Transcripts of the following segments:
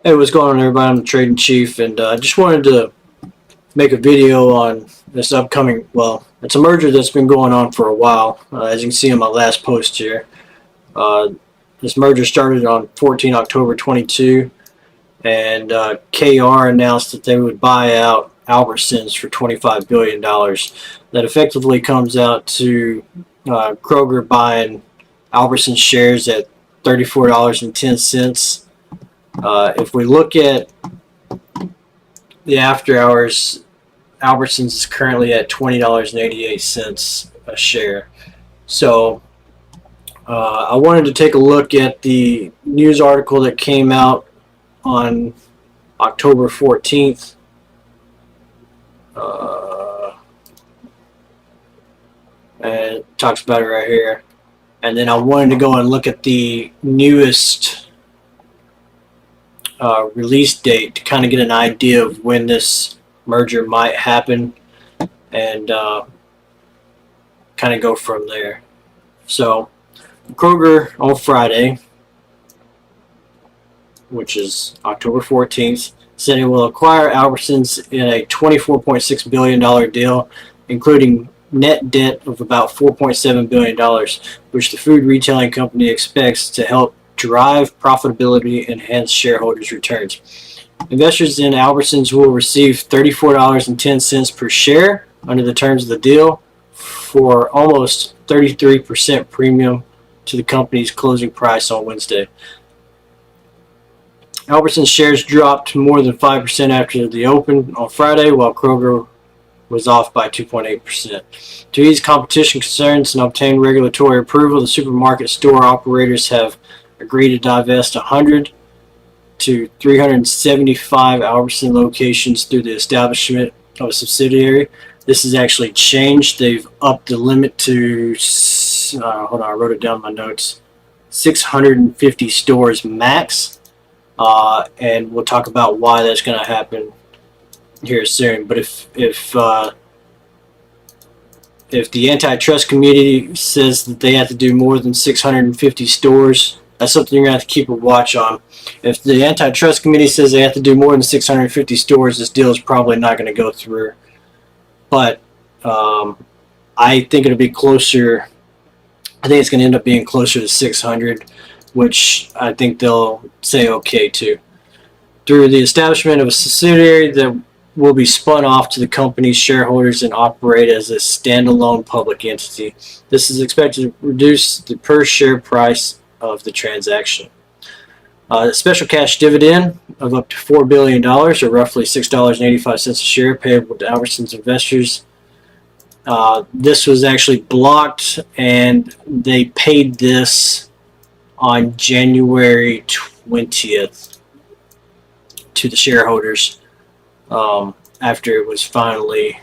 Hey, what's going on, everybody? I'm the Trading Chief, and I just wanted to make a video on this upcoming. Well, it's a merger that's been going on for a while. As you can see in my last post here, uh, this merger started on 14 October 22, and KR announced that they would buy out Albertsons for $25 billion. That effectively comes out to Kroger buying Albertsons shares at $34.10. If we look at the after hours, Albertsons is currently at $20.88 a share. So I wanted to take a look at the news article that came out on October 14th. And it talks about it right here. And then I wanted to go and look at the newest release date to kind of get an idea of when this merger might happen, and kind of go from there. So Kroger on Friday, which is October 14th, said it will acquire Albertsons in a $24.6 billion deal, including net debt of about $4.7 billion, which the food retailing company expects to help drive profitability and enhance shareholders' returns. Investors in Albertsons will receive $34.10 per share under the terms of the deal, for almost 33% premium to the company's closing price on Wednesday. Albertsons shares dropped more than 5% after the open on Friday, while Kroger was off by 2.8%. To ease competition concerns and obtain regulatory approval, the supermarket store operators have agreed to divest 100 to 375 Albertsons locations through the establishment of a subsidiary. This has actually changed. They've upped the limit to, hold on, I wrote it down in my notes, 650 stores max. And we'll talk about why that's going to happen here soon. But if the antitrust committee says that they have to do more than 650 stores, that's something you're going to have to keep a watch on. If the antitrust committee says they have to do more than 650 stores, this deal is probably not going to go through. But I think it'll be closer. I think it's going to end up being closer to 600, which I think they'll say okay to. Through the establishment of a subsidiary that will be spun off to the company's shareholders and operate as a standalone public entity. This is expected to reduce the per share price of the transaction. A special cash dividend of up to $4 billion, or roughly $6.85 a share, payable to Albertsons investors. This was actually blocked, and they paid this on January 20th to the shareholders, after it was finally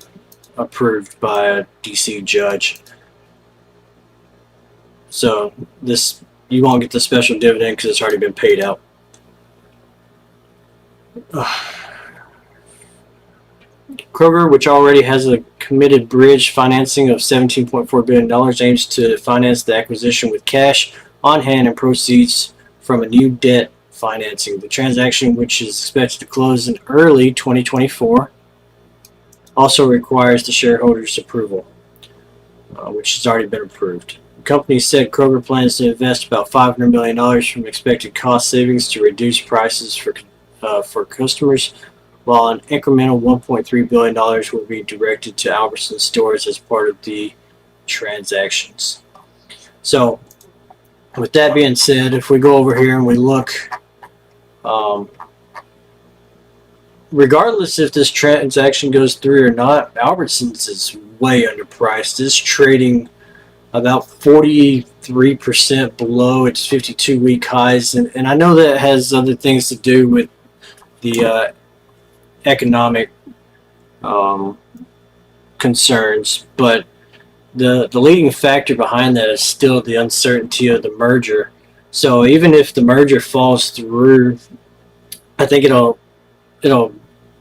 approved by a DC judge. So this, you won't get the special dividend because it's already been paid out. Kroger, which already has a committed bridge financing of $17.4 billion, aims to finance the acquisition with cash on hand and proceeds from a new debt financing. The transaction, which is expected to close in early 2024, also requires the shareholders' approval, which has already been approved. The company said Kroger plans to invest about $500 million from expected cost savings to reduce prices for customers, while an incremental $1.3 billion will be directed to Albertsons stores as part of the transactions. So, with that being said, if we go over here and we look, regardless if this transaction goes through or not, Albertsons is way underpriced. It's trading about 43% below its 52-week highs, and I know that has other things to do with the economic concerns, but the leading factor behind that is still the uncertainty of the merger. So even if the merger falls through, I think it'll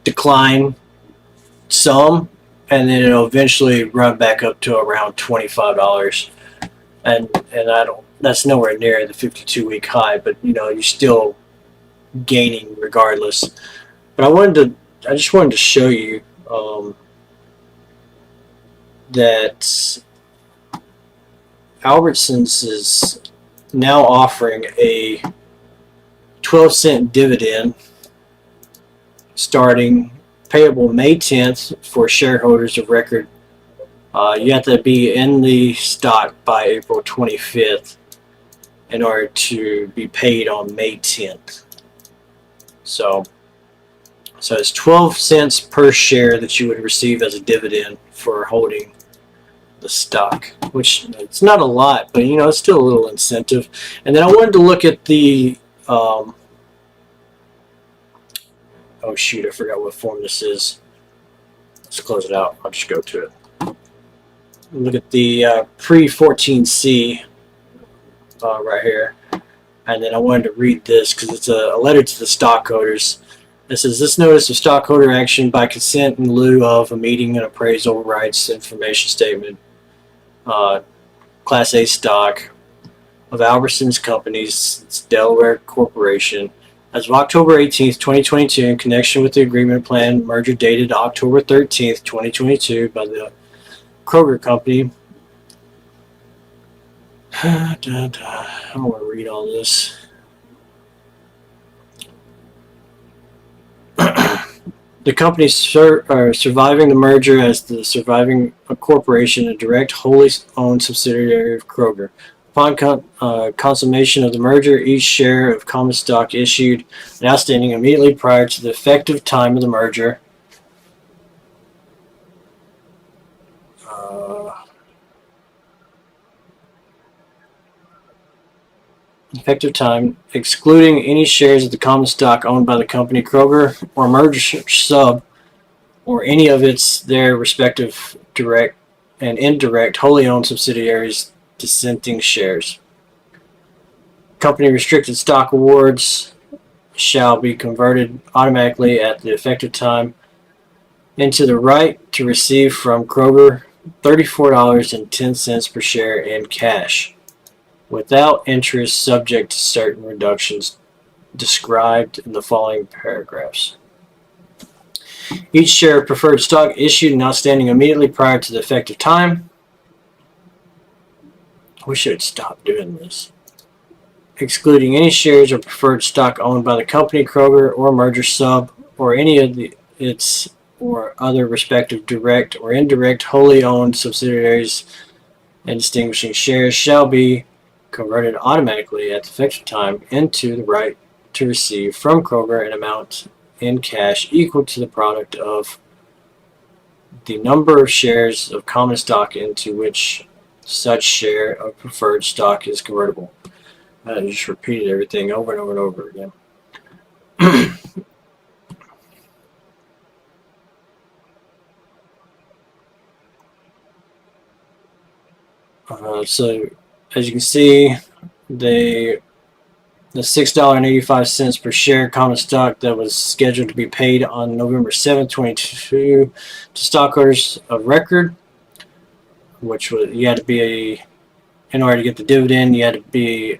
decline some, and then it'll eventually run back up to around $25. And that's nowhere near the 52-week high, but you still gaining regardless. But I just wanted to show you that Albertsons is now offering a 12-cent dividend starting payable May 10th for shareholders of record. You have to be in the stock by April 25th in order to be paid on May 10th. So it's 12 cents per share that you would receive as a dividend for holding the stock, which it's not a lot, but it's still a little incentive. And then I wanted to look at the oh shoot, I forgot what form this is. Let's close it out. I'll just go to it. Look at the pre-14C right here. And then I wanted to read this because it's a letter to the stockholders. It says, this notice of stockholder action by consent in lieu of a meeting and appraisal rights information statement, Class A stock of Albertsons Companies, it's Delaware Corporation, as of October 18th, 2022, in connection with the agreement plan merger dated October 13th, 2022 by the Kroger Company. I don't want to read all this. The company surviving the merger as the surviving corporation, a direct, wholly owned subsidiary of Kroger. Upon consummation of the merger, each share of common stock issued and outstanding immediately prior to the effective time of the merger effective time, excluding any shares of the common stock owned by the company Kroger or merger sub or any of their respective direct and indirect wholly owned subsidiaries dissenting shares. Company restricted stock awards shall be converted automatically at the effective time into the right to receive from Kroger $34.10 per share in cash, without interest, subject to certain reductions described in the following paragraphs. Each share of preferred stock issued and outstanding immediately prior to the effective time. We should stop doing this. Excluding any shares of preferred stock owned by the company Kroger or merger sub or any of its or other respective direct or indirect wholly owned subsidiaries, and distinguishing shares shall be converted automatically at the effective time into the right to receive from Kroger an amount in cash equal to the product of the number of shares of common stock into which such share of preferred stock is convertible. I just repeated everything over and over and over again. So as you can see, the $6.85 per share common stock that was scheduled to be paid on November 7th, 2022 to stockholders of record, which was, you had to be in order to get the dividend, you had to be a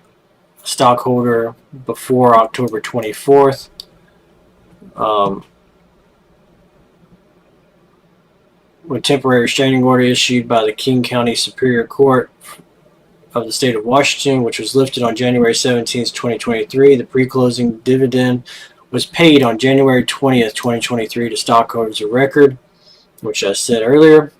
stockholder before October 24th. With temporary restraining order issued by the King County Superior Court of the state of Washington, which was lifted on January 17th, 2023. The pre-closing dividend was paid on January 20th, 2023 to stockholders of record, which I said earlier.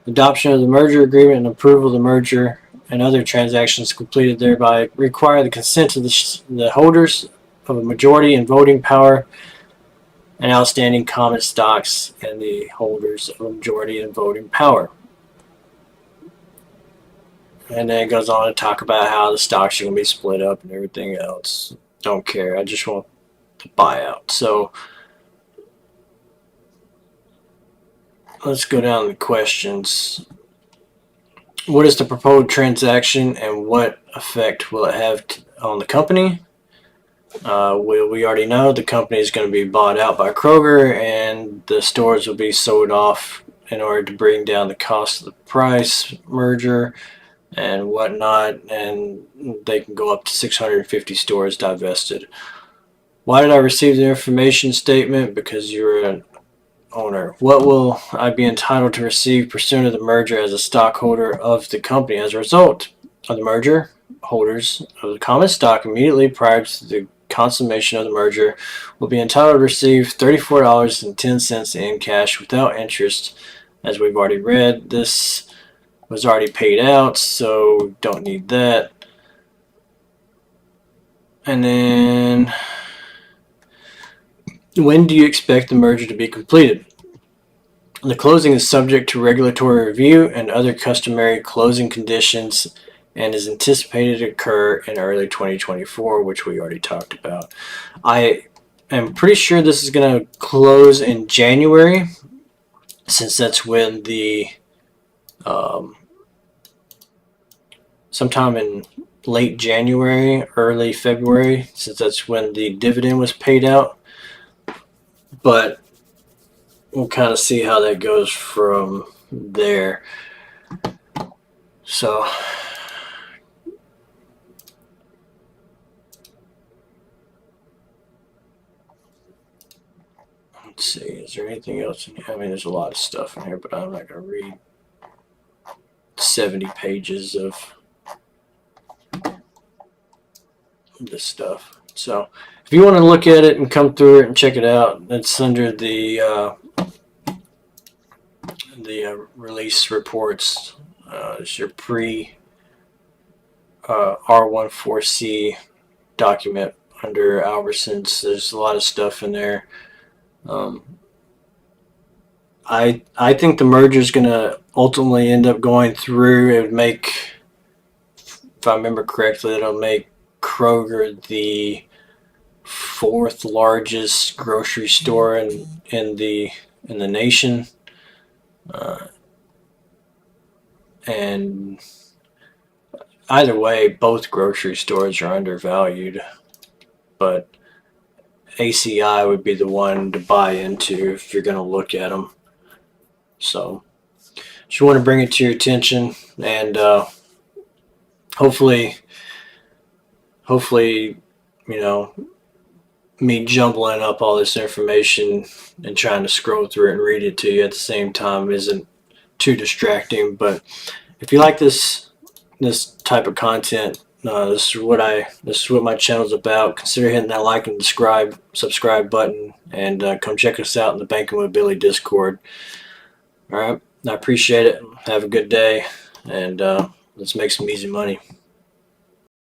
Adoption of the merger agreement and approval of the merger and other transactions completed thereby require the consent of the holders of a majority in voting power and outstanding common stocks and the holders of a majority in voting power. And then it goes on to talk about how the stocks are going to be split up and everything else. Don't care. I just want the buyout. So let's go down to the questions. What is the proposed transaction and what effect will it have on the company? We already know the company is going to be bought out by Kroger and the stores will be sold off in order to bring down the cost of the price merger and whatnot, and they can go up to 650 stores divested. Why did I receive the information statement? Because you're an owner. What will I be entitled to receive pursuant to the merger as a stockholder of the company? As a result of the merger, holders of the common stock immediately prior to the consummation of the merger will be entitled to receive $34.10 in cash without interest. As we've already read, this was already paid out, so don't need that. And then, when do you expect the merger to be completed? The closing is subject to regulatory review and other customary closing conditions and is anticipated to occur in early 2024, which we already talked about. I am pretty sure this is going to close in January, since that's when the sometime in late January, early February, since that's when the dividend was paid out. But we'll kind of see how that goes from there. So let's see, is there anything else in here? I mean, there's a lot of stuff in here, but I'm not going to read 70 pages of this stuff. So if you want to look at it and come through it and check it out, it's under the release reports. It's your pre R14C document under Albertsons. There's a lot of stuff in there. I think the merger is going to ultimately end up going through. It would make, if I remember correctly, it'll make Kroger the fourth largest grocery store in the nation, and either way, both grocery stores are undervalued, but ACI would be the one to buy into if you're going to look at them. So just want to bring it to your attention, and hopefully, you know, me jumbling up all this information and trying to scroll through it and read it to you at the same time isn't too distracting. But if you like this type of content, this is what my channel's about. Consider hitting that like and subscribe button, and come check us out in the Banking with Billy Discord. All right, I appreciate it. Have a good day, and let's make some easy money.